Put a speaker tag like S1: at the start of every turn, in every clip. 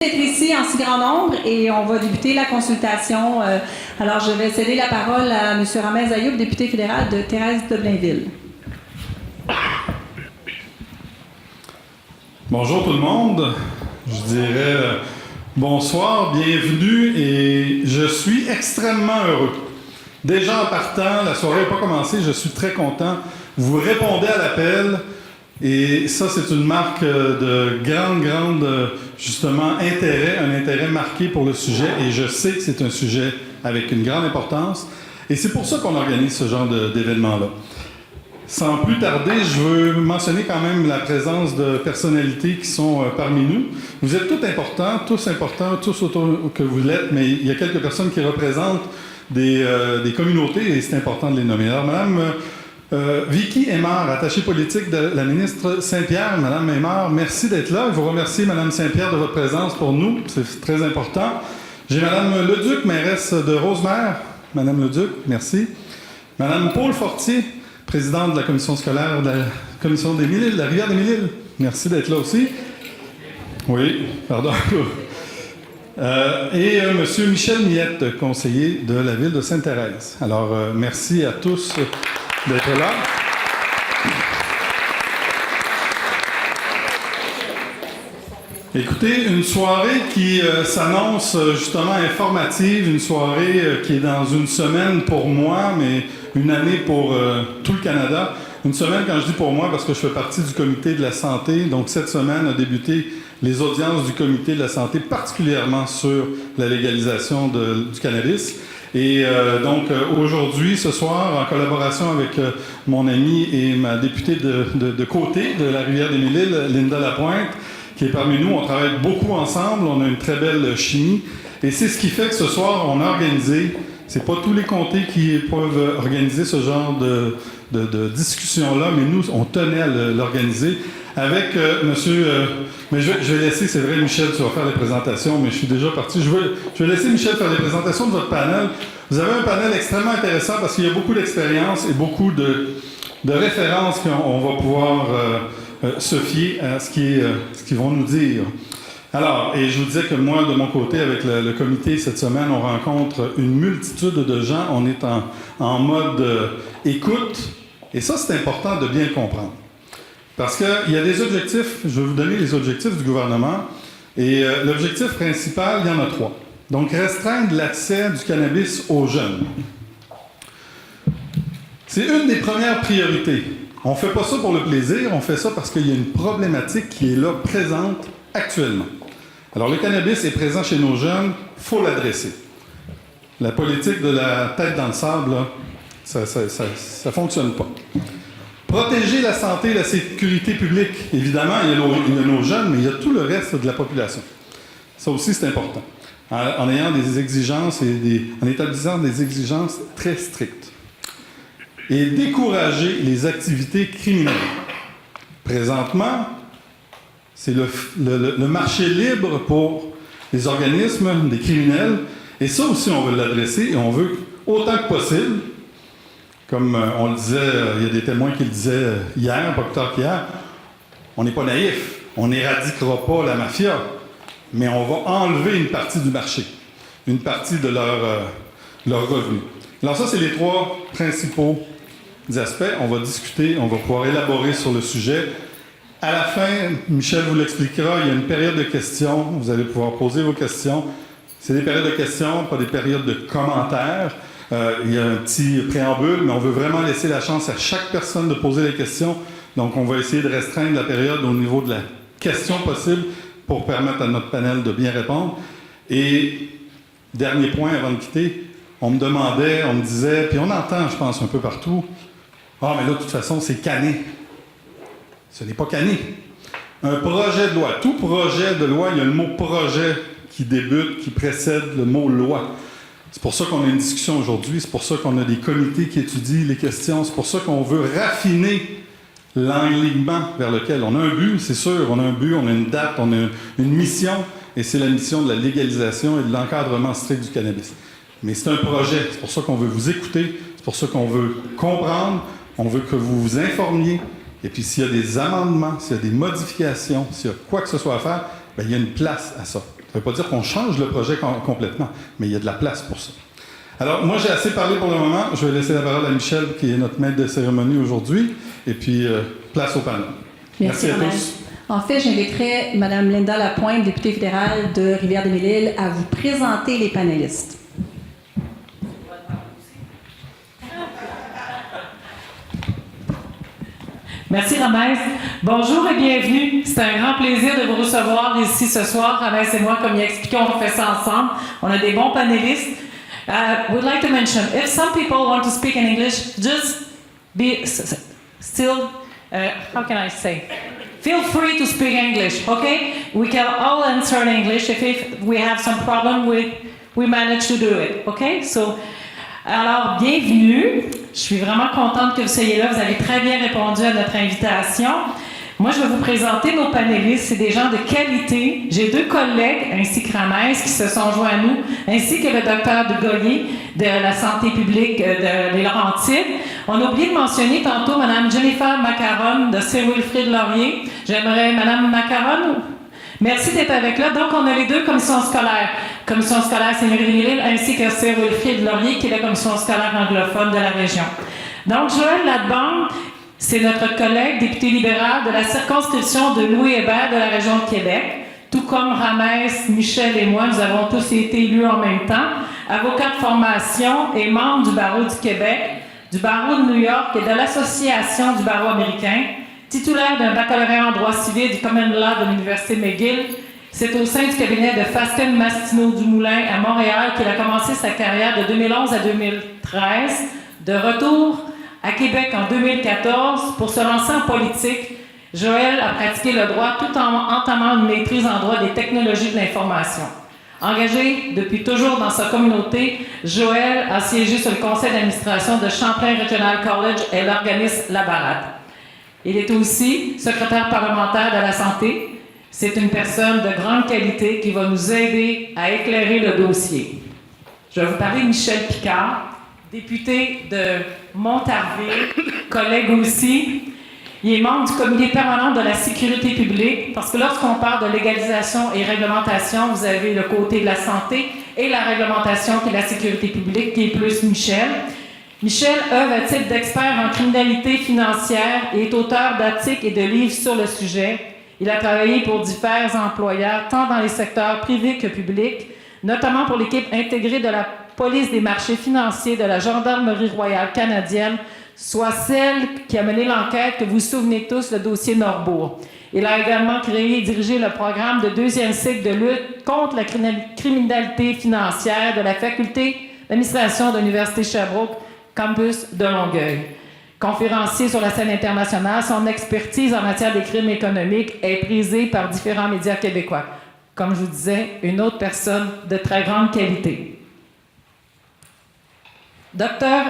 S1: D'être ici en si grand nombre et on va débuter la consultation. Alors, je vais céder la parole à M. Ramez Ayoub, député fédéral de Thérèse de Blainville.
S2: Bonjour tout le monde. Je dirais bonsoir, bienvenue et je suis extrêmement heureux. Déjà en partant, la soirée n'a pas commencé, je suis très content. Vous répondez à l'appel. Et ça, c'est une marque de grande, justement, intérêt, un intérêt marqué pour le sujet. Et je sais que c'est un sujet avec une grande importance. Et c'est pour ça qu'on organise ce genre d'événement-là. Sans plus tarder, je veux mentionner quand même la présence de personnalités qui sont parmi nous. Vous êtes tous importants, tous autant que vous l'êtes, mais il y a quelques personnes qui représentent des communautés et c'est important de les nommer. Alors, Madame Vicky Aymard, attachée politique de la ministre Saint-Pierre. Madame Aymard, merci d'être là. Je vous remercie, Madame Saint-Pierre, de votre présence pour nous. C'est très important. J'ai Madame Leduc, mairesse de Rosemère. Madame Leduc, merci. Madame Paul Fortier, présidente de la commission scolaire de la commission des Mille-Îles, de la rivière des Mille-Îles. Merci d'être là aussi. Oui, pardon. Et Monsieur Michel Miette, conseiller de la ville de Sainte-Thérèse. Alors, merci à tous d'être là. Écoutez, une soirée qui s'annonce justement informative, une soirée qui est dans une semaine pour moi, mais une année pour tout le Canada. Une semaine, quand je dis pour moi, parce que je fais partie du comité de la santé. Donc, cette semaine a débuté les audiences du comité de la santé, particulièrement sur la légalisation du cannabis. Et donc, aujourd'hui, ce soir, en collaboration avec mon amie et ma députée de côté de la Rivière-des-Mille-Îles, Linda Lapointe, qui est parmi nous, on travaille beaucoup ensemble, on a une très belle chimie. Et c'est ce qui fait que ce soir, on a organisé, c'est pas tous les comtés qui peuvent organiser ce genre de discussion-là, mais nous, on tenait à l'organiser avec monsieur... mais je vais laisser, c'est vrai, Michel, tu vas faire les présentations, mais je suis déjà parti. Je vais laisser Michel faire les présentations de votre panel. Vous avez un panel extrêmement intéressant parce qu'il y a beaucoup d'expérience et beaucoup de références qu'on va pouvoir se fier à ce qu'ils vont nous dire. Alors, et je vous disais que moi, de mon côté, avec le comité, cette semaine, on rencontre une multitude de gens. On est en mode écoute. Et ça, c'est important de bien comprendre. Parce qu'il y a des objectifs, je vais vous donner les objectifs du gouvernement, et l'objectif principal, il y en a 3. Donc, restreindre l'accès du cannabis aux jeunes. C'est une des premières priorités. On ne fait pas ça pour le plaisir, on fait ça parce qu'il y a une problématique qui est là, présente actuellement. Alors, le cannabis est présent chez nos jeunes, il faut l'adresser. La politique de la tête dans le sable, là, ça ne fonctionne pas. Protéger la santé et la sécurité publique. Évidemment, il y a nos jeunes, mais il y a tout le reste de la population. Ça aussi, c'est important. En ayant des exigences en établissant des exigences très strictes. Et décourager les activités criminelles. Présentement, c'est le marché libre pour les organismes, des criminels. Et ça aussi, on veut l'adresser et on veut autant que possible. Comme on le disait, il y a des témoins qui le disaient hier, pas plus tard qu'hier, on n'est pas naïf, on n'éradiquera pas la mafia, mais on va enlever une partie du marché, une partie de leur revenu. Alors ça, c'est les 3 principaux aspects. On va discuter, on va pouvoir élaborer sur le sujet. À la fin, Michel vous l'expliquera, il y a une période de questions, vous allez pouvoir poser vos questions. C'est des périodes de questions, pas des périodes de commentaires. Il y a un petit préambule, mais on veut vraiment laisser la chance à chaque personne de poser les questions. Donc, on va essayer de restreindre la période au niveau de la question possible pour permettre à notre panel de bien répondre. Et, dernier point avant de quitter, on me disait, puis on entend, je pense, un peu partout, « Ah, mais là, de toute façon, c'est canné. » Ce n'est pas canné. Un projet de loi, tout projet de loi, il y a le mot « projet » qui débute, qui précède le mot « loi ». C'est pour ça qu'on a une discussion aujourd'hui, c'est pour ça qu'on a des comités qui étudient les questions, c'est pour ça qu'on veut raffiner l'enlignement vers lequel on a un but, c'est sûr, on a un but, on a une date, on a une mission, et c'est la mission de la légalisation et de l'encadrement strict du cannabis. Mais c'est un projet, c'est pour ça qu'on veut vous écouter, c'est pour ça qu'on veut comprendre, on veut que vous vous informiez, et puis s'il y a des amendements, s'il y a des modifications, s'il y a quoi que ce soit à faire, bien, il y a une place à ça. Ça ne veut pas dire qu'on change le projet complètement, mais il y a de la place pour ça. Alors, moi, j'ai assez parlé pour le moment. Je vais laisser la parole à Michel, qui est notre maître de cérémonie aujourd'hui, et puis place au panel. Merci à tous.
S1: En fait, j'inviterai Mme Linda Lapointe, députée fédérale de Rivière-des-Mille-Îles, à vous présenter les panélistes.
S3: Merci, Ramès. Bonjour et bienvenue. C'est un grand plaisir de vous recevoir ici ce soir. Ramès et moi, comme il a expliqué, on fait ça ensemble. On a des bons panélistes. We'd like to mention, if some people want to speak in English, just be still, how can I say? Feel free to speak English, okay? We can all answer in English. If we have some problem, we manage to do it, okay? So, alors, bienvenue. Je suis vraiment contente que vous soyez là. Vous avez très bien répondu à notre invitation. Moi, je vais vous présenter nos panélistes. C'est des gens de qualité. J'ai 2 collègues, ainsi que Ramès, qui se sont joints à nous, ainsi que le docteur de Goyer de la santé publique des Laurentides. On a oublié de mentionner tantôt Mme Jennifer Macaron de Saint-Wilfrid-Laurier. J'aimerais, Mme Macaron, merci d'être avec là. Donc, on a les 2 commissions scolaires. Commission scolaire Saint-Wilfrid-Laurier ainsi que Saint-Wilfrid-Laurier, qui est la commission scolaire anglophone de la région. Donc, Joël Ladband, c'est notre collègue député libéral de la circonscription de Louis-Hébert de la région de Québec. Tout comme Ramès, Michel et moi, nous avons tous été élus en même temps. Avocat de formation et membre du barreau du Québec, du barreau de New York et de l'association du barreau américain. Titulaire d'un baccalauréat en droit civil du Common Law de l'Université McGill, c'est au sein du cabinet de Fasken Mastino Dumoulin à Montréal qu'il a commencé sa carrière de 2011 à 2013. De retour à Québec en 2014 pour se lancer en politique, Joël a pratiqué le droit tout en entamant une maîtrise en droit des technologies de l'information. Engagé depuis toujours dans sa communauté, Joël a siégé sur le conseil d'administration de Champlain Regional College et l'organisme La Barade. Il est aussi secrétaire parlementaire de la santé. C'est une personne de grande qualité qui va nous aider à éclairer le dossier. Je vais vous parler de Michel Picard, député de Montarville, collègue aussi. Il est membre du comité permanent de la sécurité publique, parce que lorsqu'on parle de légalisation et réglementation, vous avez le côté de la santé et la réglementation qui est la sécurité publique, qui est plus Michel. Michel œuvre à titre d'expert en criminalité financière et est auteur d'articles et de livres sur le sujet. Il a travaillé pour divers employeurs, tant dans les secteurs privés que publics, notamment pour l'équipe intégrée de la police des marchés financiers de la Gendarmerie royale canadienne, soit celle qui a mené l'enquête que vous vous souvenez tous, le dossier Norbourg. Il a également créé et dirigé le programme de 2e cycle de lutte contre la criminalité financière de la faculté d'administration de l'Université Sherbrooke, campus de Longueuil. Conférencier sur la scène internationale, son expertise en matière des crimes économiques est prisée par différents médias québécois. Comme je vous disais, une autre personne de très grande qualité. Docteur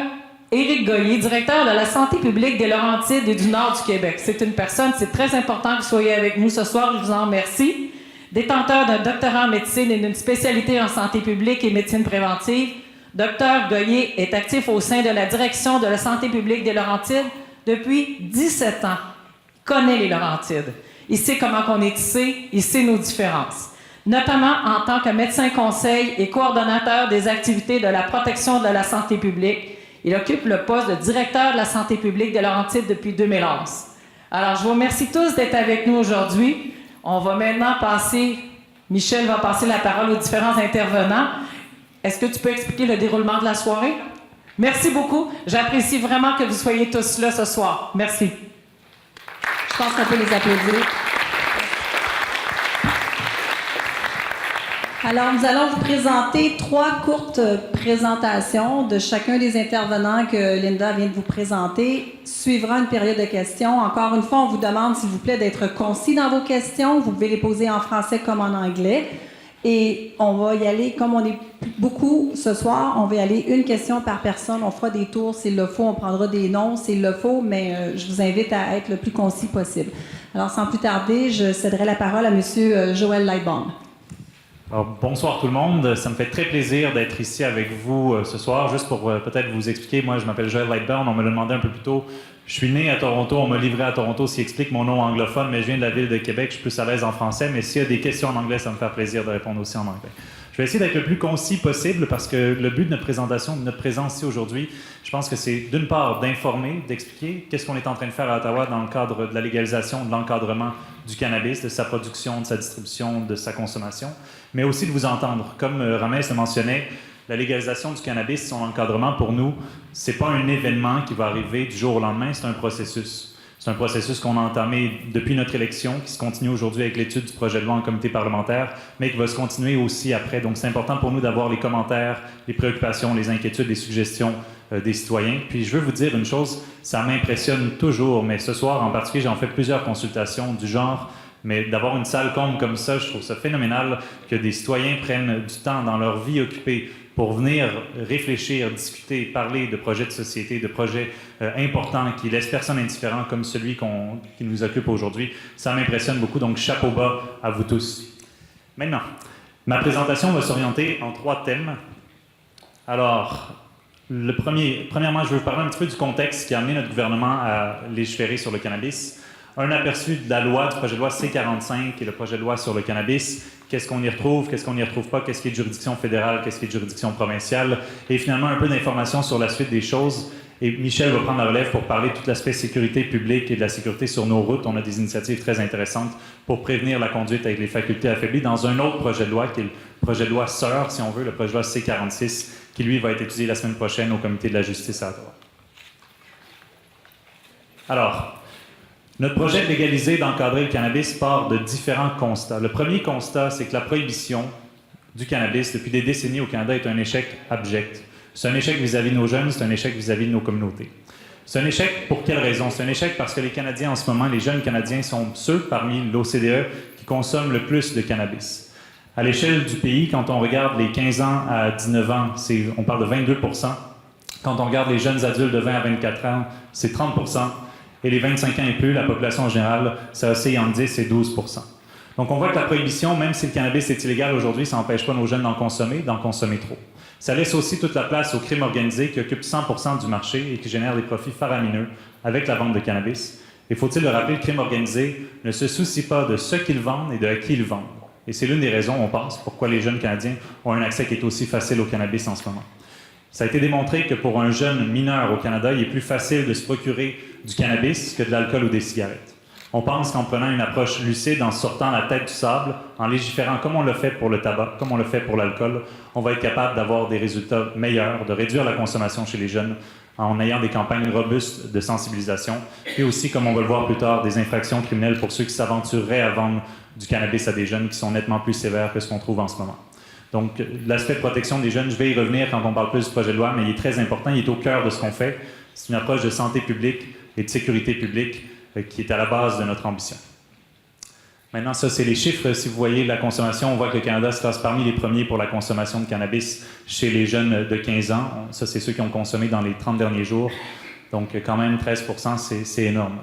S3: Éric Goyer, directeur de la santé publique des Laurentides et du Nord du Québec. C'est une personne, c'est très important que vous soyez avec nous ce soir, je vous en remercie. Détenteur d'un doctorat en médecine et d'une spécialité en santé publique et médecine préventive, Dr Goyer est actif au sein de la direction de la santé publique des Laurentides depuis 17 ans. Il connaît les Laurentides. Il sait comment on est tissé, il sait nos différences. Notamment en tant que médecin conseil et coordonnateur des activités de la protection de la santé publique. Il occupe le poste de directeur de la santé publique des Laurentides depuis 2011. Alors, je vous remercie tous d'être avec nous aujourd'hui. On va maintenant Michel va passer la parole aux différents intervenants. Est-ce que tu peux expliquer le déroulement de la soirée? Merci beaucoup. J'apprécie vraiment que vous soyez tous là ce soir. Merci.
S1: Je pense qu'on peut les applaudir. Alors, nous allons vous présenter 3 courtes présentations de chacun des intervenants que Linda vient de vous présenter. Suivra une période de questions. Encore une fois, on vous demande, s'il vous plaît, d'être concis dans vos questions. Vous pouvez les poser en français comme en anglais. Et on va y aller, comme on est beaucoup ce soir, on va y aller une question par personne. On fera des tours s'il le faut, on prendra des noms s'il le faut, mais je vous invite à être le plus concis possible. Alors, sans plus tarder, je céderai la parole à M. Joël Ladband.
S4: Alors, bonsoir tout le monde. Ça me fait très plaisir d'être ici avec vous ce soir. Juste pour peut-être vous expliquer, moi je m'appelle Joël Ladband. On me l'a demandé un peu plus tôt Je suis né à Toronto, on m'a livré à Toronto, ce qui explique mon nom anglophone, mais je viens de la ville de Québec, je suis plus à l'aise en français, mais s'il y a des questions en anglais, ça me fait plaisir de répondre aussi en anglais. Je vais essayer d'être le plus concis possible parce que le but de notre présentation, de notre présence ici aujourd'hui, je pense que c'est d'une part d'informer, d'expliquer qu'est-ce qu'on est en train de faire à Ottawa dans le cadre de la légalisation, de l'encadrement du cannabis, de sa production, de sa distribution, de sa consommation, mais aussi de vous entendre. Comme Ramès le mentionnait, la légalisation du cannabis, son encadrement pour nous, c'est pas un événement qui va arriver du jour au lendemain, c'est un processus. C'est un processus qu'on a entamé depuis notre élection, qui se continue aujourd'hui avec l'étude du projet de loi en comité parlementaire, mais qui va se continuer aussi après. Donc, c'est important pour nous d'avoir les commentaires, les préoccupations, les inquiétudes, les suggestions des citoyens. Puis, je veux vous dire une chose, ça m'impressionne toujours, mais ce soir en particulier, j'en fais plusieurs consultations du genre, mais d'avoir une salle comble comme ça, je trouve ça phénoménal que des citoyens prennent du temps dans leur vie occupée pour venir réfléchir, discuter, parler de projets de société, de projets importants qui laissent personne indifférent comme celui qui nous occupe aujourd'hui. Ça m'impressionne beaucoup, donc chapeau bas à vous tous. Maintenant, ma présentation va s'orienter en 3 thèmes. Alors, premièrement, je vais vous parler un petit peu du contexte qui a amené notre gouvernement à légiférer sur le cannabis. Un aperçu de la loi, du projet de loi C-45, qui est le projet de loi sur le cannabis. Qu'est-ce qu'on y retrouve, qu'est-ce qu'on n'y retrouve pas, qu'est-ce qui est de juridiction fédérale, qu'est-ce qui est de juridiction provinciale. Et finalement, un peu d'informations sur la suite des choses. Et Michel va prendre la relève pour parler de tout l'aspect sécurité publique et de la sécurité sur nos routes. On a des initiatives très intéressantes pour prévenir la conduite avec les facultés affaiblies dans un autre projet de loi, qui est le projet de loi sœur, si on veut, le projet de loi C-46, qui lui va être étudié la semaine prochaine au comité de la justice à Ottawa. Alors, notre projet de légaliser, d'encadrer le cannabis part de différents constats. Le premier constat, c'est que la prohibition du cannabis depuis des décennies au Canada est un échec abject. C'est un échec vis-à-vis de nos jeunes, c'est un échec vis-à-vis de nos communautés. C'est un échec pour quelle raison? C'est un échec parce que les Canadiens en ce moment, les jeunes Canadiens sont ceux parmi l'OCDE qui consomment le plus de cannabis. À l'échelle du pays, quand on regarde les 15 ans à 19 ans, on parle de 22%. Quand on regarde les jeunes adultes de 20 à 24 ans, c'est 30%. Et les 25 ans et plus, la population en général, ça oscille entre 10 et 12%. Donc, on voit que la prohibition, même si le cannabis est illégal aujourd'hui, ça n'empêche pas nos jeunes d'en consommer trop. Ça laisse aussi toute la place au crime organisé qui occupe 100% du marché et qui génère des profits faramineux avec la vente de cannabis. Et faut-il le rappeler, le crime organisé ne se soucie pas de ce qu'ils vendent et de à qui ils le vendent. Et c'est l'une des raisons, on pense, pourquoi les jeunes Canadiens ont un accès qui est aussi facile au cannabis en ce moment. Ça a été démontré que pour un jeune mineur au Canada, il est plus facile de se procurer du cannabis que de l'alcool ou des cigarettes. On pense qu'en prenant une approche lucide, en sortant la tête du sable, en légiférant comme on le fait pour le tabac, comme on le fait pour l'alcool, on va être capable d'avoir des résultats meilleurs, de réduire la consommation chez les jeunes en ayant des campagnes robustes de sensibilisation, et aussi, comme on va le voir plus tard, des infractions criminelles pour ceux qui s'aventureraient à vendre du cannabis à des jeunes qui sont nettement plus sévères que ce qu'on trouve en ce moment. Donc, l'aspect de protection des jeunes, je vais y revenir quand on parle plus du projet de loi, mais il est très important, il est au cœur de ce qu'on fait. C'est une approche de santé publique et de sécurité publique qui est à la base de notre ambition. Maintenant, ça, c'est les chiffres. Si vous voyez la consommation, on voit que le Canada se classe parmi les premiers pour la consommation de cannabis chez les jeunes de 15 ans. Ça, c'est ceux qui ont consommé dans les 30 derniers jours. Donc, quand même, 13%, c'est énorme.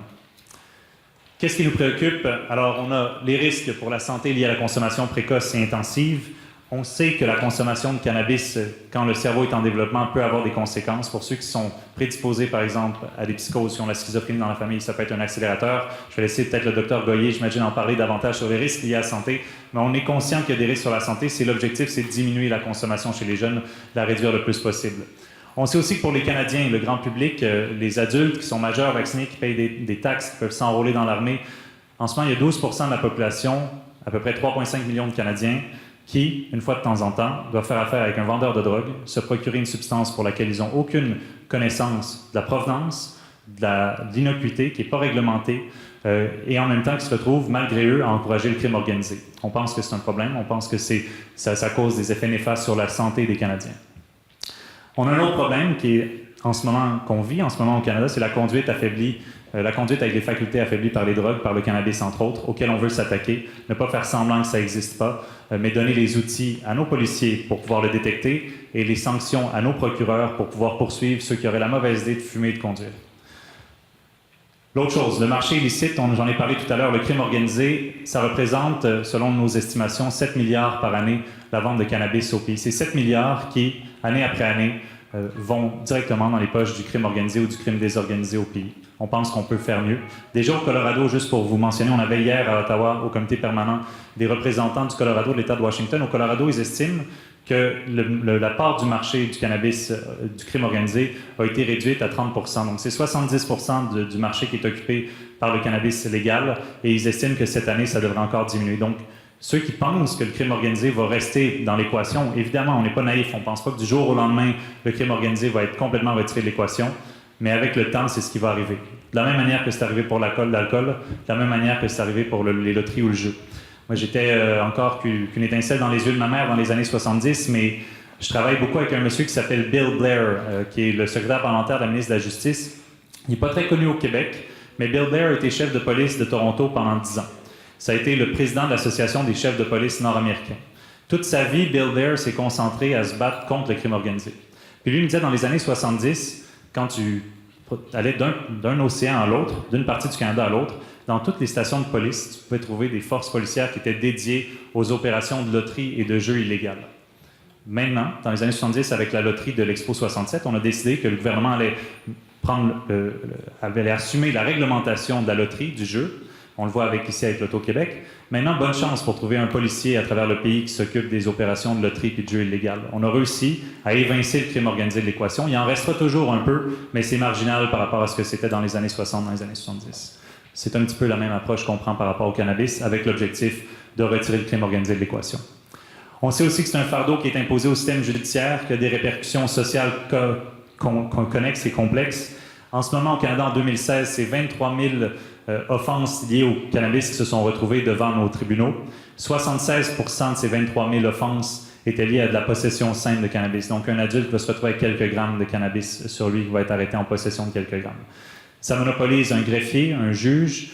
S4: Qu'est-ce qui nous préoccupe? Alors, on a les risques pour la santé liés à la consommation précoce et intensive. On sait que la consommation de cannabis, quand le cerveau est en développement, peut avoir des conséquences. Pour ceux qui sont prédisposés, par exemple, à des psychoses, qui ont la schizophrénie dans la famille, ça peut être un accélérateur. Je vais laisser peut-être le docteur Goyer, j'imagine, en parler davantage sur les risques liés à la santé. Mais on est conscient qu'il y a des risques sur la santé. C'est l'objectif, c'est de diminuer la consommation chez les jeunes, de la réduire le plus possible. On sait aussi que pour les Canadiens, le grand public, les adultes qui sont majeurs, vaccinés, qui payent des taxes, qui peuvent s'enrôler dans l'armée, en ce moment, il y a 12% de la population, à peu près 3,5 millions de Canadiens, qui, une fois de temps en temps, doivent faire affaire avec un vendeur de drogue, se procurer une substance pour laquelle ils n'ont aucune connaissance de la provenance, de l'innocuité, qui n'est pas réglementée, et en même temps qui se retrouvent, malgré eux, à encourager le crime organisé. On pense que c'est un problème, on pense que ça cause des effets néfastes sur la santé des Canadiens. On a un autre problème qu'on vit en ce moment au Canada, c'est la conduite affaiblie, la conduite avec les facultés affaiblies par les drogues, par le cannabis entre autres, auquel on veut s'attaquer, ne pas faire semblant que ça n'existe pas, mais donner les outils à nos policiers pour pouvoir le détecter et les sanctions à nos procureurs pour pouvoir poursuivre ceux qui auraient la mauvaise idée de fumer et de conduire. L'autre chose, le marché illicite, j'en ai parlé tout à l'heure, le crime organisé, ça représente, selon nos estimations, 7 milliards par année la vente de cannabis au pays. C'est 7 milliards qui, année après année, vont directement dans les poches du crime organisé ou du crime désorganisé au pays. On pense qu'on peut faire mieux. Déjà au Colorado, juste pour vous mentionner, on avait hier à Ottawa, au comité permanent, des représentants du Colorado, de l'État de Washington. Au Colorado, ils estiment que la part du marché du cannabis, du crime organisé, a été réduite à 30 %. Donc, c'est 70 % du marché qui est occupé par le cannabis légal, et ils estiment que cette année, ça devrait encore diminuer. Donc, ceux qui pensent que le crime organisé va rester dans l'équation, évidemment, on n'est pas naïf, on ne pense pas que du jour au lendemain, le crime organisé va être complètement retiré de l'équation, mais avec le temps, c'est ce qui va arriver. De la même manière que c'est arrivé pour l'alcool, de la même manière que c'est arrivé pour les loteries ou le jeu. Moi, j'étais encore qu'une étincelle dans les yeux de ma mère dans les années 70, mais je travaille beaucoup avec un monsieur qui s'appelle Bill Blair, qui est le secrétaire parlementaire de la ministre de la Justice. Il n'est pas très connu au Québec, mais Bill Blair a été chef de police de Toronto pendant 10 ans. Ça a été le président de l'Association des chefs de police nord-américains. Toute sa vie, Bill Blair s'est concentré à se battre contre le crime organisé. Puis lui, il me disait, dans les années 70, quand tu allais d'un océan à l'autre, d'une partie du Canada à l'autre, dans toutes les stations de police, tu pouvais trouver des forces policières qui étaient dédiées aux opérations de loterie et de jeux illégaux. Maintenant, dans les années 70, avec la loterie de l'Expo 67, on a décidé que le gouvernement allait assumer la réglementation de la loterie, du jeu. On le voit ici avec l'Auto-Québec. Maintenant, bonne chance pour trouver un policier à travers le pays qui s'occupe des opérations de loterie et de jeux illégaux. On a réussi à évincer le crime organisé de l'équation. Il en restera toujours un peu, mais c'est marginal par rapport à ce que c'était dans les années 60, dans les années 70. C'est un petit peu la même approche qu'on prend par rapport au cannabis, avec l'objectif de retirer le crime organisé de l'équation. On sait aussi que c'est un fardeau qui est imposé au système judiciaire, qui a des répercussions sociales connexes et complexes. En ce moment, au Canada, en 2016, c'est 23 000 offenses liées au cannabis qui se sont retrouvées devant nos tribunaux. 76 % de ces 23 000 offenses étaient liées à de la possession simple de cannabis. Donc, un adulte va se retrouver avec quelques grammes de cannabis sur lui, qui va être arrêté en possession de quelques grammes. Ça monopolise un greffier, un juge,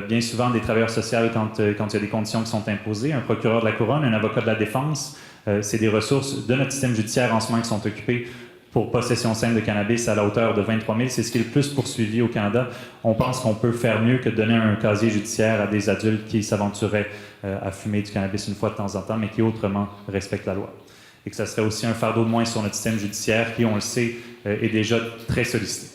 S4: bien souvent des travailleurs sociaux quand il y a des conditions qui sont imposées, un procureur de la couronne, un avocat de la défense. C'est des ressources de notre système judiciaire en ce moment qui sont occupées pour possession simple de cannabis à la hauteur de 23 000. C'est ce qui est le plus poursuivi au Canada. On pense qu'on peut faire mieux que de donner un casier judiciaire à des adultes qui s'aventuraient à fumer du cannabis une fois de temps en temps, mais qui autrement respectent la loi. Et que ça serait aussi un fardeau de moins sur notre système judiciaire qui, on le sait, est déjà très sollicité.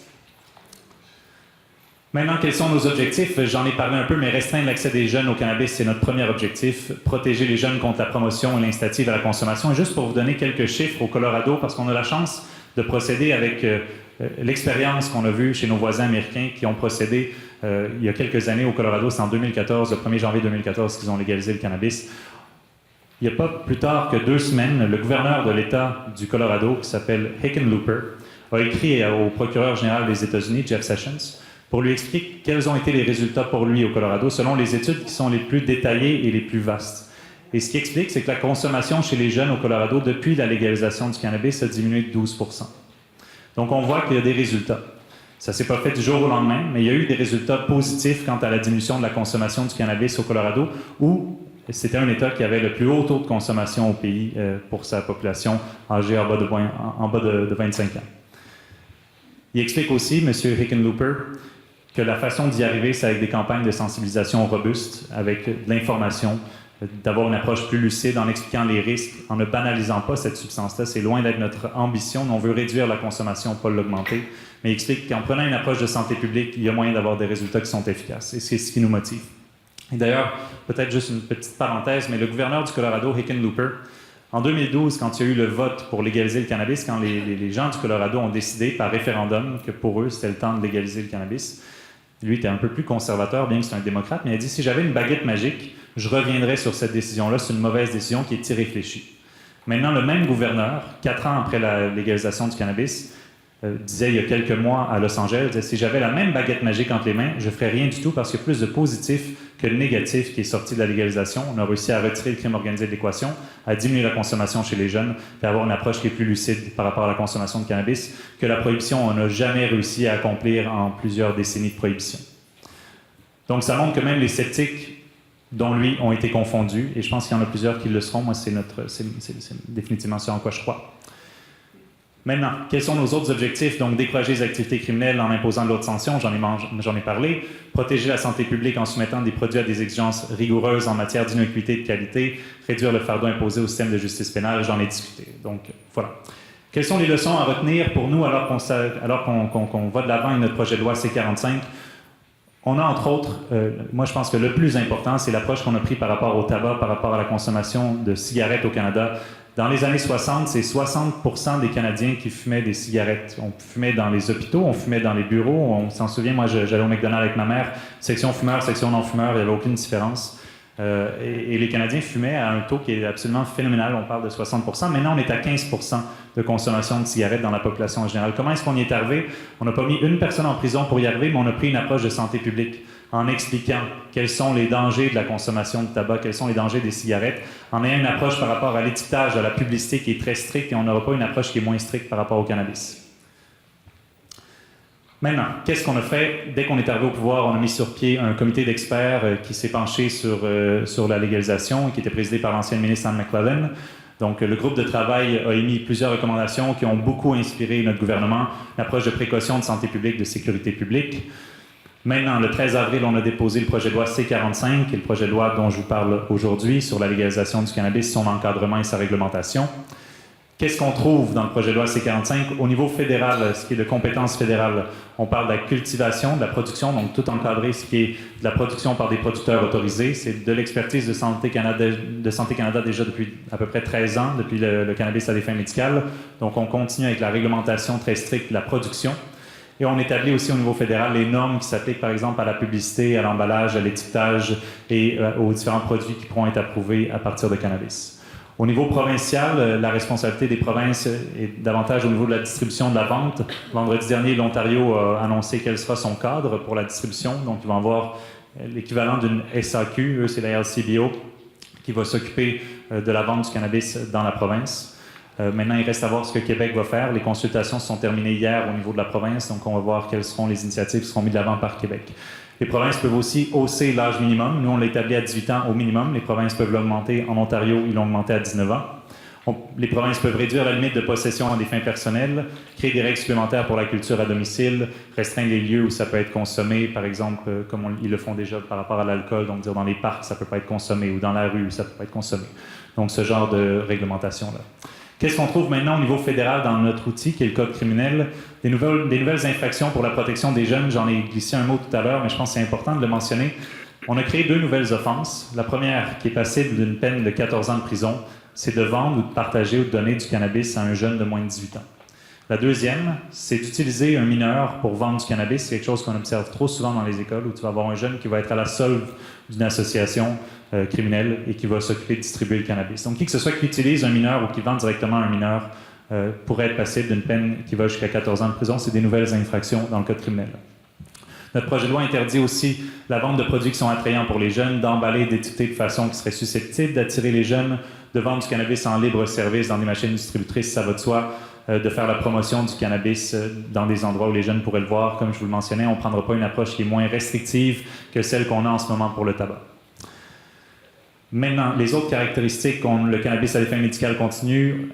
S4: Maintenant, quels sont nos objectifs? J'en ai parlé un peu, mais restreindre l'accès des jeunes au cannabis, c'est notre premier objectif. Protéger les jeunes contre la promotion et l'incitative à la consommation. Et juste pour vous donner quelques chiffres au Colorado, parce qu'on a la chance de procéder avec l'expérience qu'on a vue chez nos voisins américains qui ont procédé il y a quelques années au Colorado. C'est en 2014, le 1er janvier 2014, qu'ils ont légalisé le cannabis. Il n'y a pas plus tard que 2 semaines, le gouverneur de l'État du Colorado, qui s'appelle Hickenlooper, a écrit au procureur général des États-Unis, Jeff Sessions, pour lui expliquer quels ont été les résultats pour lui au Colorado, selon les études qui sont les plus détaillées et les plus vastes. Et ce qui explique, c'est que la consommation chez les jeunes au Colorado, depuis la légalisation du cannabis, a diminué de 12 %. Donc, on voit qu'il y a des résultats. Ça ne s'est pas fait du jour au lendemain, mais il y a eu des résultats positifs quant à la diminution de la consommation du cannabis au Colorado, où c'était un État qui avait le plus haut taux de consommation au pays pour sa population âgée en bas de 25 ans. Il explique aussi, M. Hickenlooper, que la façon d'y arriver, c'est avec des campagnes de sensibilisation robustes, avec de l'information, d'avoir une approche plus lucide en expliquant les risques, en ne banalisant pas cette substance-là. C'est loin d'être notre ambition. On veut réduire la consommation, pas l'augmenter. Mais il explique qu'en prenant une approche de santé publique, il y a moyen d'avoir des résultats qui sont efficaces. Et c'est ce qui nous motive. Et d'ailleurs, peut-être juste une petite parenthèse, mais le gouverneur du Colorado, Hickenlooper, en 2012, quand il y a eu le vote pour légaliser le cannabis, quand les gens du Colorado ont décidé par référendum que pour eux, c'était le temps de légaliser le cannabis, lui était un peu plus conservateur, bien que c'est un démocrate, mais il a dit, si j'avais une baguette magique, je reviendrais sur cette décision-là. C'est une mauvaise décision qui est irréfléchie. Maintenant, le même gouverneur, 4 ans après la légalisation du cannabis, disait il y a quelques mois à Los Angeles, disait, si j'avais la même baguette magique entre les mains, je ne ferais rien du tout parce qu'il y a plus de positif que de négatif qui est sorti de la légalisation. On a réussi à retirer le crime organisé de l'équation, à diminuer la consommation chez les jeunes, et à avoir une approche qui est plus lucide par rapport à la consommation de cannabis que la prohibition, on n'a jamais réussi à accomplir en plusieurs décennies de prohibition. Donc ça montre que même les sceptiques, dont lui, ont été confondus, et je pense qu'il y en a plusieurs qui le seront. Moi, c'est définitivement ce en quoi je crois. Maintenant, quels sont nos autres objectifs? Donc, décourager les activités criminelles en imposant de l'autre sanction, j'en ai parlé. Protéger la santé publique en soumettant des produits à des exigences rigoureuses en matière d'innocuité et de qualité. Réduire le fardeau imposé au système de justice pénale, j'en ai discuté. Donc, voilà. Quelles sont les leçons à retenir pour nous alors qu'on va de l'avant avec notre projet de loi C-45? On a entre autres, moi je pense que le plus important, c'est l'approche qu'on a prise par rapport au tabac, par rapport à la consommation de cigarettes au Canada. Dans les années 60, c'est 60% des Canadiens qui fumaient des cigarettes. On fumait dans les hôpitaux, on fumait dans les bureaux. On s'en souvient, moi j'allais au McDonald's avec ma mère, section fumeur, section non-fumeur, il n'y avait aucune différence. Et les Canadiens fumaient à un taux qui est absolument phénoménal, on parle de 60%. Maintenant, on est à 15% de consommation de cigarettes dans la population en général. Comment est-ce qu'on y est arrivé? On n'a pas mis une personne en prison pour y arriver, mais on a pris une approche de santé publique en expliquant quels sont les dangers de la consommation de tabac, quels sont les dangers des cigarettes, en ayant une approche par rapport à l'étiquetage, à la publicité qui est très stricte, et on n'aura pas une approche qui est moins stricte par rapport au cannabis. Maintenant, qu'est-ce qu'on a fait? Dès qu'on est arrivé au pouvoir, on a mis sur pied un comité d'experts qui s'est penché sur la légalisation et qui était présidé par l'ancienne ministre Anne McLellan. Donc, le groupe de travail a émis plusieurs recommandations qui ont beaucoup inspiré notre gouvernement, l'approche de précaution de santé publique, de sécurité publique. Maintenant, le 13 avril, on a déposé le projet de loi C-45, qui est le projet de loi dont je vous parle aujourd'hui sur la légalisation du cannabis, son encadrement et sa réglementation. Qu'est-ce qu'on trouve dans le projet de loi C-45? Au niveau fédéral, ce qui est de compétence fédérale, on parle de la cultivation, de la production, donc tout encadré, ce qui est de la production par des producteurs autorisés. C'est de l'expertise de Santé Canada déjà depuis à peu près 13 ans, depuis le cannabis à des fins médicales. Donc, on continue avec la réglementation très stricte de la production. Et on établit aussi au niveau fédéral les normes qui s'appliquent, par exemple, à la publicité, à l'emballage, à l'étiquetage et aux différents produits qui pourront être approuvés à partir de cannabis. Au niveau provincial, la responsabilité des provinces est davantage au niveau de la distribution de la vente. Vendredi dernier, l'Ontario a annoncé quel sera son cadre pour la distribution. Donc, ils vont avoir l'équivalent d'une SAQ, eux, c'est la LCBO, qui va s'occuper de la vente du cannabis dans la province. Maintenant, il reste à voir ce que Québec va faire. Les consultations se sont terminées hier au niveau de la province, donc on va voir quelles seront les initiatives qui seront mises de l'avant par Québec. Les provinces peuvent aussi hausser l'âge minimum. Nous, on l'a établi à 18 ans au minimum. Les provinces peuvent l'augmenter. En Ontario, ils l'ont augmenté à 19 ans. Les provinces peuvent réduire la limite de possession à des fins personnelles, créer des règles supplémentaires pour la culture à domicile, restreindre les lieux où ça peut être consommé, par exemple, comme ils le font déjà par rapport à l'alcool, donc dire dans les parcs, ça ne peut pas être consommé, ou dans la rue, ça ne peut pas être consommé. Donc, ce genre de réglementation-là. Qu'est-ce qu'on trouve maintenant au niveau fédéral dans notre outil, qui est le code criminel? Des nouvelles infractions pour la protection des jeunes. J'en ai glissé un mot tout à l'heure, mais je pense que c'est important de le mentionner. On a créé 2 nouvelles offenses. La première, qui est passible d'une peine de 14 ans de prison, c'est de vendre ou de partager ou de donner du cannabis à un jeune de moins de 18 ans. La deuxième, c'est d'utiliser un mineur pour vendre du cannabis. C'est quelque chose qu'on observe trop souvent dans les écoles, où tu vas avoir un jeune qui va être à la solde d'une association criminelle et qui va s'occuper de distribuer le cannabis. Donc, qui que ce soit qui utilise un mineur ou qui vend directement à un mineur pourrait être passible d'une peine qui va jusqu'à 14 ans de prison. C'est des nouvelles infractions dans le code criminel. Notre projet de loi interdit aussi la vente de produits qui sont attrayants pour les jeunes, d'emballer, d'étiqueter de façon qui serait susceptible d'attirer les jeunes, de vendre du cannabis en libre service dans des machines distributrices, ça va de soi, de faire la promotion du cannabis dans des endroits où les jeunes pourraient le voir. Comme je vous le mentionnais, on ne prendra pas une approche qui est moins restrictive que celle qu'on a en ce moment pour le tabac. Maintenant, les autres caractéristiques, le cannabis à des fins médicales continue,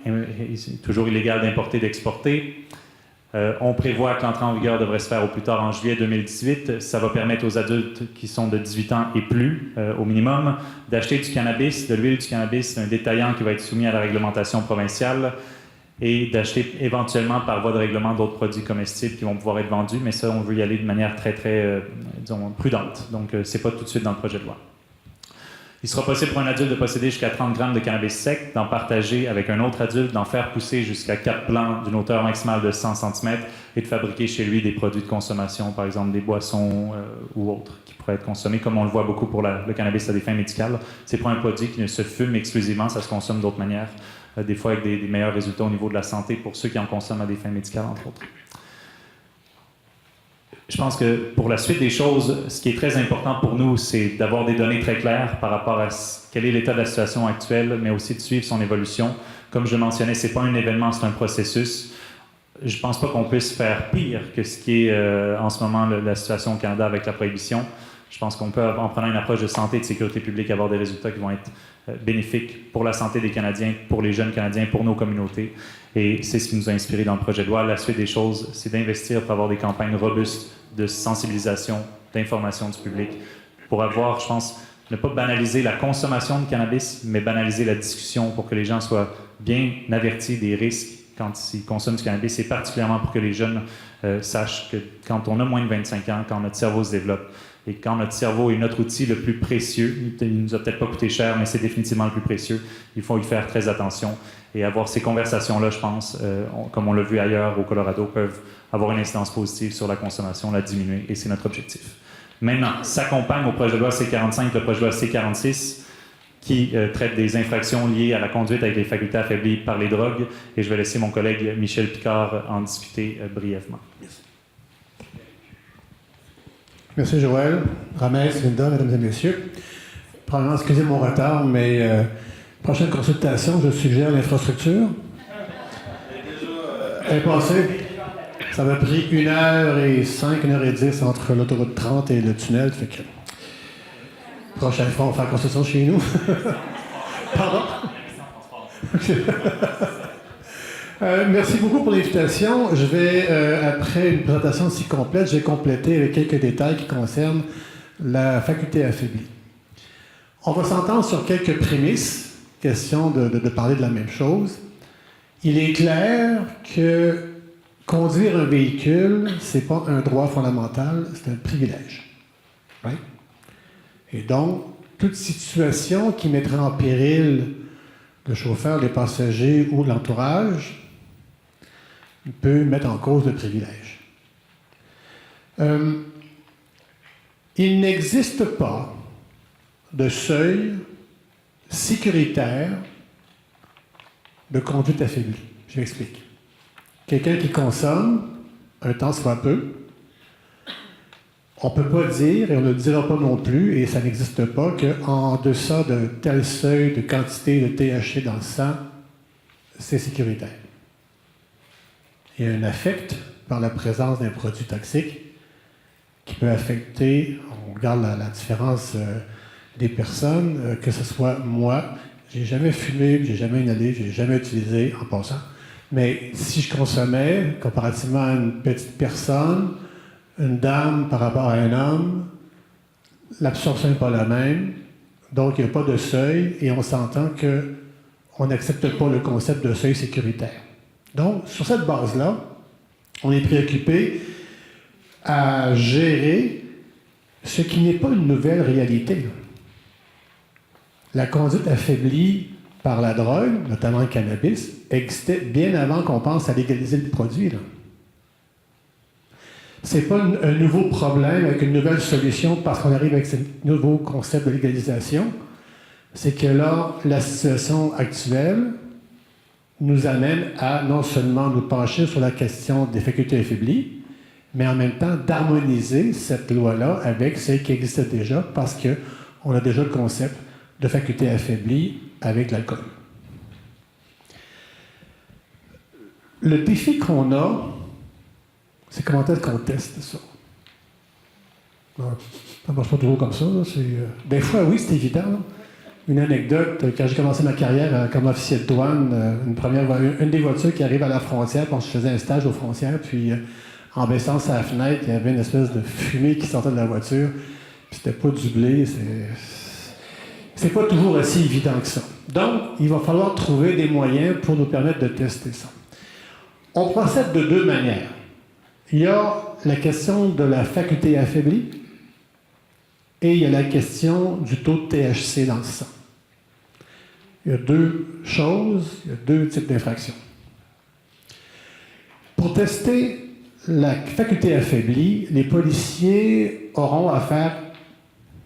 S4: c'est toujours illégal d'importer, d'exporter. On prévoit que l'entrée en vigueur devrait se faire au plus tard en juillet 2018. Ça va permettre aux adultes qui sont de 18 ans et plus, au minimum, d'acheter du cannabis, de l'huile du cannabis d'un détaillant qui va être soumis à la réglementation provinciale et d'acheter éventuellement par voie de règlement d'autres produits comestibles qui vont pouvoir être vendus, mais ça, on veut y aller de manière très, disons, prudente. Donc, c'est pas tout de suite dans le projet de loi. Il sera possible pour un adulte de posséder jusqu'à 30 grammes de cannabis sec, d'en partager avec un autre adulte, d'en faire pousser jusqu'à 4 plants d'une hauteur maximale de 100 cm et de fabriquer chez lui des produits de consommation, par exemple des boissons ou autres qui pourraient être consommés, comme on le voit beaucoup pour le cannabis à des fins médicales. C'est pas un produit qui ne se fume exclusivement, ça se consomme d'autres manières, des fois avec des meilleurs résultats au niveau de la santé pour ceux qui en consomment à des fins médicales, entre autres. Je pense que pour la suite des choses, ce qui est très important pour nous, c'est d'avoir des données très claires par rapport à quel est l'état de la situation actuelle, mais aussi de suivre son évolution. Comme je mentionnais, ce n'est pas un événement, c'est un processus. Je ne pense pas qu'on puisse faire pire que ce qui est en ce moment la situation au Canada avec la prohibition. Je pense qu'on peut, en prenant une approche de santé et de sécurité publique, avoir des résultats qui vont être bénéfiques pour la santé des Canadiens, pour les jeunes Canadiens, pour nos communautés. Et c'est ce qui nous a inspiré dans le projet de loi. La suite des choses, c'est d'investir pour avoir des campagnes robustes de sensibilisation, d'information du public, pour avoir, je pense, ne pas banaliser la consommation de cannabis, mais banaliser la discussion pour que les gens soient bien avertis des risques quand ils consomment du cannabis, et particulièrement pour que les jeunes sachent que quand on a moins de 25 ans, quand notre cerveau se développe, et quand notre cerveau est notre outil le plus précieux, il ne nous a peut-être pas coûté cher, mais c'est définitivement le plus précieux, il faut y faire très attention. Et avoir ces conversations-là, je pense, comme on l'a vu ailleurs au Colorado, peuvent avoir une incidence positive sur la consommation, la diminuer, et c'est notre objectif. Maintenant, s'accompagne au projet de loi C-45, le projet de loi C-46, qui traite des infractions liées à la conduite avec les facultés affaiblies par les drogues, et je vais laisser mon collègue Michel Picard en discuter brièvement.
S5: Merci. Merci Joël, Ramès, Linda, mesdames et messieurs. Probablement, excusez mon retard, mais prochaine consultation, je suggère l'infrastructure. Elle est passée. Ça m'a pris 1h05, 1h10 entre l'autoroute 30 et le tunnel. Fait que prochaine fois, on va faire consultation chez nous. Pardon? Merci beaucoup pour l'invitation. Je vais, après une présentation si complète, je vais compléter avec quelques détails qui concernent la faculté affaiblie. On va s'entendre sur quelques prémices, question de parler de la même chose. Il est clair que conduire un véhicule, ce n'est pas un droit fondamental, c'est un privilège. Right? Et donc, toute situation qui mettrait en péril le chauffeur, les passagers ou l'entourage peut mettre en cause le privilège. Il n'existe pas de seuil sécuritaire de conduite affaiblie. Je m'explique. Quelqu'un qui consomme un temps soit peu, on ne peut pas dire, et on ne le dira pas non plus, et ça n'existe pas, qu'en deçà de tel seuil de quantité de THC dans le sang, c'est sécuritaire. Il y a un affect par la présence d'un produit toxique qui peut affecter, on regarde la différence des personnes, que ce soit moi, j'ai jamais fumé, j'ai jamais inhalé, j'ai jamais utilisé en passant, mais si je consommais, comparativement à une petite personne, une dame par rapport à un homme, l'absorption n'est pas la même, donc il n'y a pas de seuil et on s'entend qu'on n'accepte pas le concept de seuil sécuritaire. Donc, sur cette base-là, on est préoccupé à gérer ce qui n'est pas une nouvelle réalité. La conduite affaiblie par la drogue, notamment le cannabis, existait bien avant qu'on pense à légaliser le produit. Ce n'est pas un nouveau problème avec une nouvelle solution parce qu'on arrive avec ce nouveau concept de légalisation. C'est que là, la situation actuelle nous amène à non seulement nous pencher sur la question des facultés affaiblies, mais en même temps d'harmoniser cette loi-là avec celle qui existait déjà parce qu'on a déjà le concept de facultés affaiblies avec l'alcool. Le défi qu'on a, c'est comment est-ce qu'on teste ça. Ça ne marche pas toujours comme ça. Des fois, oui, c'est évident. Là. Une anecdote, quand j'ai commencé ma carrière comme officier de douane, une des voitures qui arrive à la frontière, quand je faisais un stage aux frontières, puis en baissant sa fenêtre, il y avait une espèce de fumée qui sortait de la voiture, puis c'était pas du blé, c'est pas toujours aussi évident que ça. Donc, il va falloir trouver des moyens pour nous permettre de tester ça. On procède de deux manières. Il y a la question de la faculté affaiblie et il y a la question du taux de THC dans le sang. Il y a deux choses, il y a deux types d'infractions. Pour tester la faculté affaiblie, les policiers auront à faire,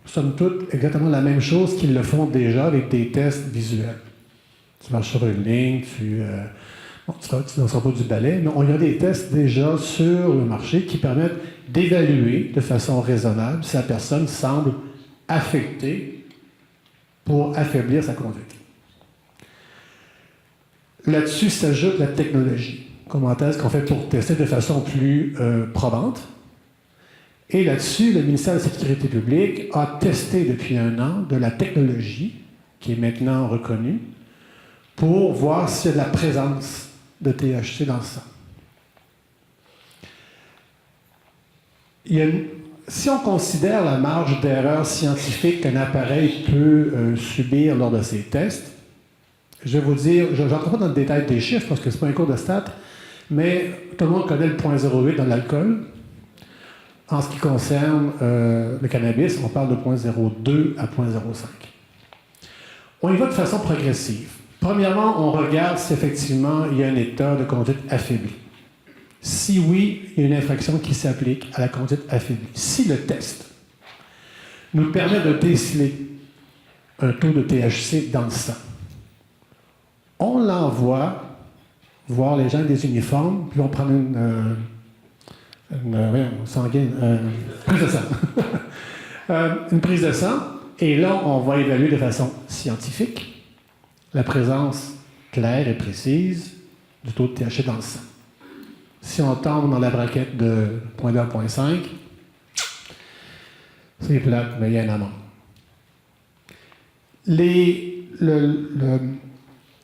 S5: somme toute, exactement la même chose qu'ils le font déjà avec des tests visuels. Tu marches sur une ligne, tu ne seras pas du balai, mais il y a des tests déjà sur le marché qui permettent d'évaluer de façon raisonnable si la personne semble affectée pour affaiblir sa conduite. Là-dessus s'ajoute la technologie. Comment est-ce qu'on fait pour tester de façon plus probante? Et là-dessus, le ministère de la Sécurité publique a testé depuis 1 an de la technologie qui est maintenant reconnue pour voir s'il y a de la présence de THC dans le sang. Si on considère la marge d'erreur scientifique qu'un appareil peut subir lors de ces tests, Je vais vous dire, je n'entre pas dans le détail des chiffres parce que ce n'est pas un cours de stats, mais tout le monde connaît le 0,08 dans l'alcool. En ce qui concerne le cannabis, on parle de 0,02 à 0,05. On y va de façon progressive. Premièrement, on regarde si effectivement il y a un état de conduite affaibli. Si oui, il y a une infraction qui s'applique à la conduite affaiblie. Si le test nous permet de déceler un taux de THC dans le sang, on l'envoie voir les gens des uniformes, puis on prend une prise de sang. Une prise de sang, et là, on va évaluer de façon scientifique la présence claire et précise du taux de THC dans le sang. Si on tombe dans la braquette de 0,2 à 0,5, c'est plate, mais il y a un amende.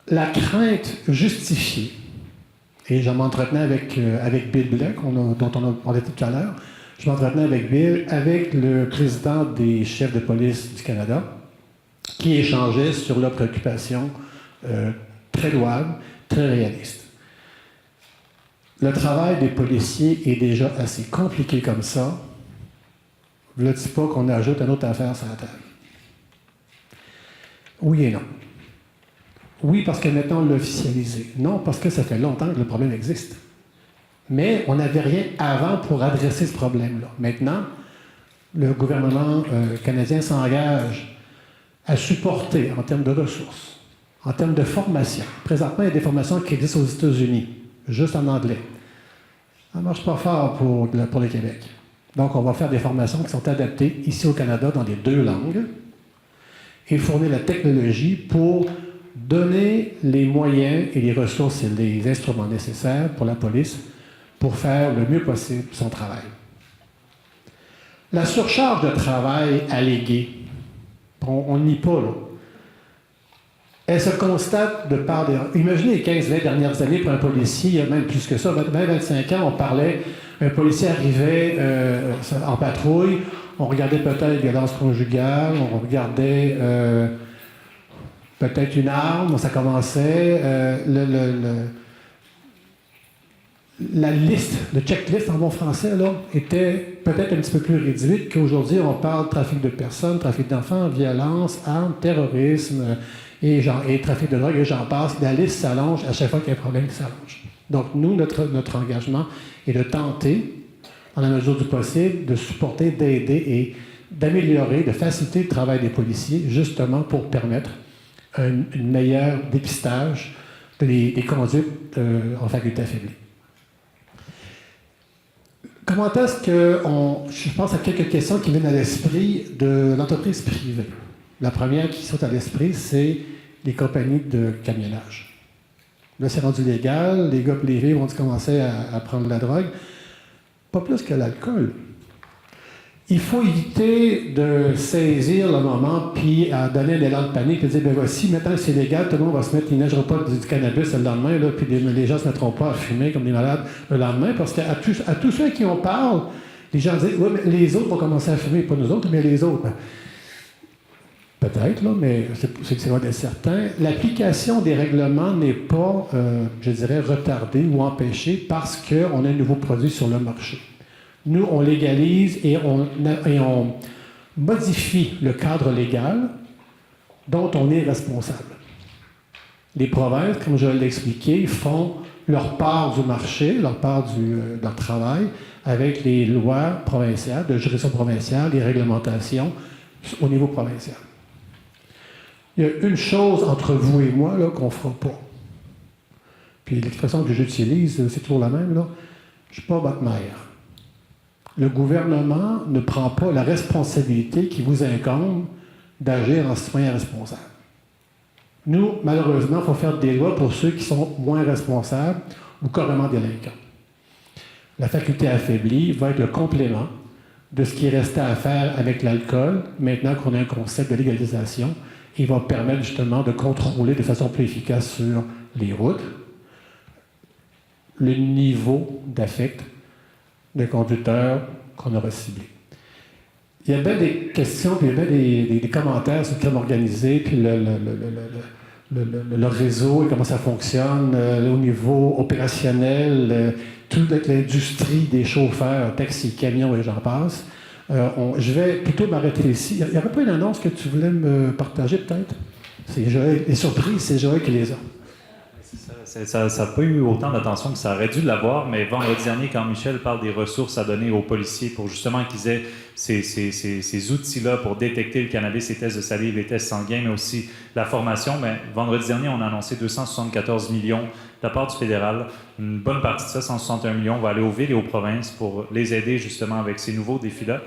S5: La crainte justifiée, et je m'entretenais avec Bill Black, dont on a parlé tout à l'heure, je m'entretenais avec Bill, avec le président des chefs de police du Canada, qui échangeait sur leurs préoccupations très louables, très réalistes. Le travail des policiers est déjà assez compliqué comme ça. Ne dis pas qu'on ajoute une autre affaire sur la table. Oui et non. Oui, parce que maintenant on l'a officialisé. Non, parce que ça fait longtemps que le problème existe. Mais on n'avait rien avant pour adresser ce problème-là. Maintenant, le gouvernement canadien s'engage à supporter en termes de ressources, en termes de formation. Présentement, il y a des formations qui existent aux États-Unis, juste en anglais. Ça ne marche pas fort pour le Québec. Donc, on va faire des formations qui sont adaptées ici au Canada dans les 2 langues et fournir la technologie pour donner les moyens et les ressources et les instruments nécessaires pour la police pour faire le mieux possible son travail. La surcharge de travail alléguée, on nie pas, là. Elle se constate de par des... Imaginez les 15-20 dernières années pour un policier, il y a même plus que ça, 20-25 ans, on parlait, un policier arrivait en patrouille, on regardait peut-être violence conjugale, on regardait peut-être une arme, ça commençait, la liste, le checklist en bon français, là, était peut-être un petit peu plus réduite qu'aujourd'hui. On parle de trafic de personnes, trafic d'enfants, violence, armes, terrorisme et trafic de drogue, et j'en passe. La liste s'allonge à chaque fois qu'il y a un problème qui s'allonge. Donc, nous, notre engagement est de tenter, dans la mesure du possible, de supporter, d'aider et d'améliorer, de faciliter le travail des policiers, justement pour permettre un meilleur dépistage des conduites en faculté affaiblie. Comment est-ce que je pense à quelques questions qui viennent à l'esprit de l'entreprise privée. La première qui saute à l'esprit, c'est les compagnies de camionnage. Là, c'est rendu légal, les gars et les filles vont commencer à prendre de la drogue. Pas plus que l'alcool. Il faut éviter de saisir le moment puis à donner un élan de panique et dire, ben voici, maintenant c'est légal, tout le monde va se mettre, il neigera pas du cannabis le lendemain, là, puis les gens ne se mettront pas à fumer comme des malades le lendemain, parce qu'à tous ceux à qui on parle, les gens disent, oui, mais les autres vont commencer à fumer, pas nous autres, mais les autres. Ben, peut-être, là, mais c'est loin d'être certain. L'application des règlements n'est pas, je dirais, retardée ou empêchée parce qu'on a un nouveau produit sur le marché. Nous, on légalise et on modifie le cadre légal dont on est responsable. Les provinces, comme je l'ai expliqué, font leur part du marché, leur part de leur travail avec les lois provinciales, de juridiction provinciale, les réglementations au niveau provincial. Il y a une chose entre vous et moi là, qu'on ne fera pas. Puis l'expression que j'utilise, c'est toujours la même, là. Je ne suis pas votre mère. Le gouvernement ne prend pas la responsabilité qui vous incombe d'agir en citoyen responsable. Nous, malheureusement, il faut faire des lois pour ceux qui sont moins responsables ou carrément délinquants. La faculté affaiblie va être le complément de ce qui est resté à faire avec l'alcool, maintenant qu'on a un concept de légalisation, et va permettre justement de contrôler de façon plus efficace sur les routes le niveau d'affect de conducteurs qu'on aura ciblés. Il y a bien des questions, puis il y a bien des commentaires sur le crime organisé, puis le réseau et comment ça fonctionne, au niveau opérationnel, toute l'industrie des chauffeurs, taxis, camions et j'en passe. Je vais plutôt m'arrêter ici. Il n'y aurait pas une annonce que tu voulais me partager peut-être? C'est Joël. Les surprises, c'est Joël qui les a.
S4: Ça n'a pas eu autant d'attention que ça aurait dû l'avoir, mais vendredi dernier, quand Michel parle des ressources à donner aux policiers pour justement qu'ils aient ces outils-là pour détecter le cannabis, les tests de salive, les tests sanguins, mais aussi la formation, mais vendredi dernier, on a annoncé 274 millions de la part du fédéral. Une bonne partie de ça, 161 millions, va aller aux villes et aux provinces pour les aider justement avec ces nouveaux défis-là.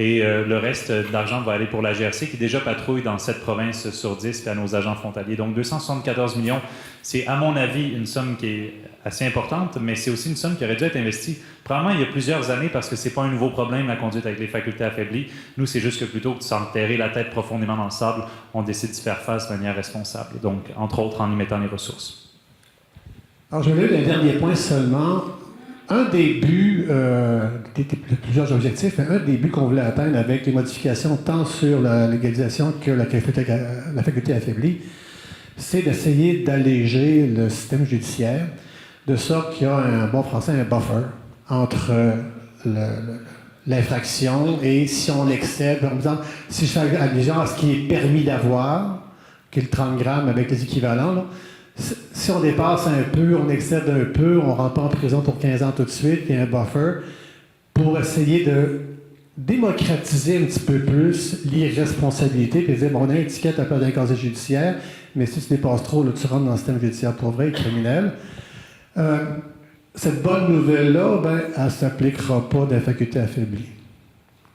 S4: Et le reste d'argent va aller pour la GRC qui déjà patrouille dans 7 provinces sur 10 et à nos agents frontaliers. Donc 274 millions, c'est à mon avis une somme qui est assez importante, mais c'est aussi une somme qui aurait dû être investie probablement il y a plusieurs années parce que c'est pas un nouveau problème la conduite avec les facultés affaiblies. Nous, c'est juste que plutôt que de s'enterrer la tête profondément dans le sable, on décide d'y faire face de manière responsable. Donc, entre autres, en y mettant les ressources.
S5: Alors, je vais un dernier point seulement. Un des buts, plusieurs objectifs, mais un des buts qu'on voulait atteindre avec les modifications tant sur la légalisation que la faculté affaiblie, c'est d'essayer d'alléger le système judiciaire de sorte qu'il y a un bon français, un buffer entre l'infraction et si on excède, par exemple, si je fais allusion à ce qui est permis d'avoir, qui est le 30 grammes avec les équivalents, là, si on dépasse un peu, on excède un peu, on ne rentre pas en prison pour 15 ans tout de suite, il y a un buffer pour essayer de démocratiser un petit peu plus l'irresponsabilité, puis dire, bon, on a une étiquette un peu d'un casier judiciaire, mais si tu dépasses trop, là, tu rentres dans le système judiciaire pour vrai et criminel. Cette bonne nouvelle-là, ben, elle ne s'appliquera pas de la faculté affaiblie.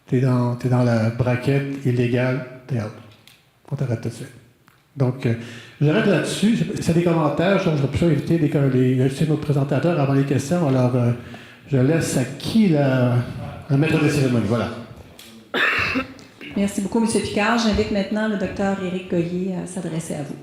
S5: Tu es dans la braquette illégale, t'es out. On t'arrête tout de suite. Donc, j'arrête là-dessus. Si y a des commentaires, j'aurais pu inviter notre présentateur avant les questions. Alors, je laisse à qui la maître de cérémonie. Voilà.
S1: Merci beaucoup, M. Picard. J'invite maintenant le Dr Éric Goyer à s'adresser à vous.